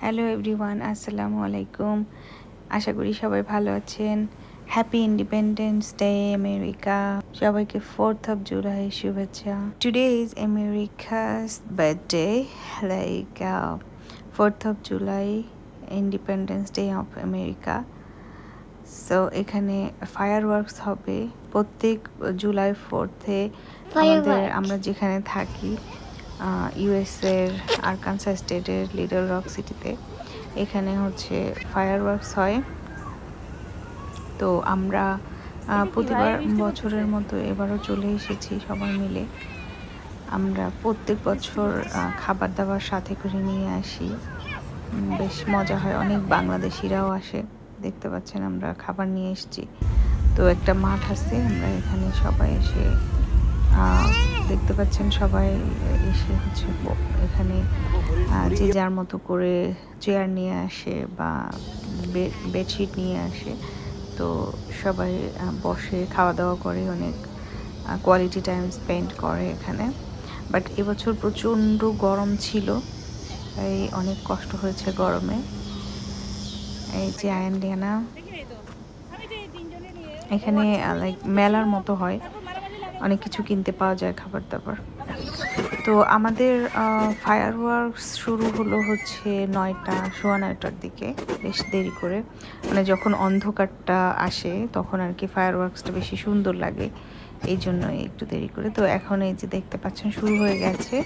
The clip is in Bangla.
হ্যালো এভরিওয়ান, আসসালামু আলাইকুম। আশা করি সবাই ভালো আছেন। Happy independence day America. সবাইকে 4th of July শুভেচ্ছা। Today is Americas birthday, like 4th of July independence day of America. So এখানে ফায়ার ওয়ার্কস হবে প্রত্যেক জুলাই 4th-এ। আমরা যেখানে থাকি ইউএসের আরকানসাস স্টেটের লিটল রক সিটিতে, এখানে হচ্ছে ফায়ার ওয়ার্কস হয়। তো আমরা প্রতিবার বছরের মতো এবারও চলে এসেছি সবাই মিলে। আমরা প্রত্যেক বছর খাবার দাবার সাথে করে নিয়ে আসি, বেশ মজা হয়। অনেক বাংলাদেশিরাও আসে, দেখতে পাচ্ছেন আমরা খাবার নিয়ে এসেছি। তো একটা মাঠ আছে, আমরা এখানে সবাই এসে দেখতে পাচ্ছেন সবাই এসে হচ্ছে এখানে যে যার মতো করে চেয়ার নিয়ে আসে বা বেডশিট নিয়ে আসে। তো সবাই বসে খাওয়া দাওয়া করে, অনেক কোয়ালিটি টাইম স্পেন্ড করে এখানে। বাট এবছর প্রচণ্ড গরম ছিল, তাই অনেক কষ্ট হয়েছে গরমে। এই যে আয়ান লিয়ানা, এখানে লাইক মেলার মতো হয়, অনেক কিছু কিনতে পাওয়া যায়, খাবার দাবার। তো আমাদের ফায়ার ওয়ার্কস শুরু হলো হচ্ছে 9টার দিকে, বেশ দেরি করে। মানে যখন অন্ধকারটা আসে তখন আর কি ফায়ার ওয়ার্কসটা বেশি সুন্দর লাগে, এই জন্য একটু দেরি করে। তো এখন এই যে দেখতে পাচ্ছেন শুরু হয়ে গেছে।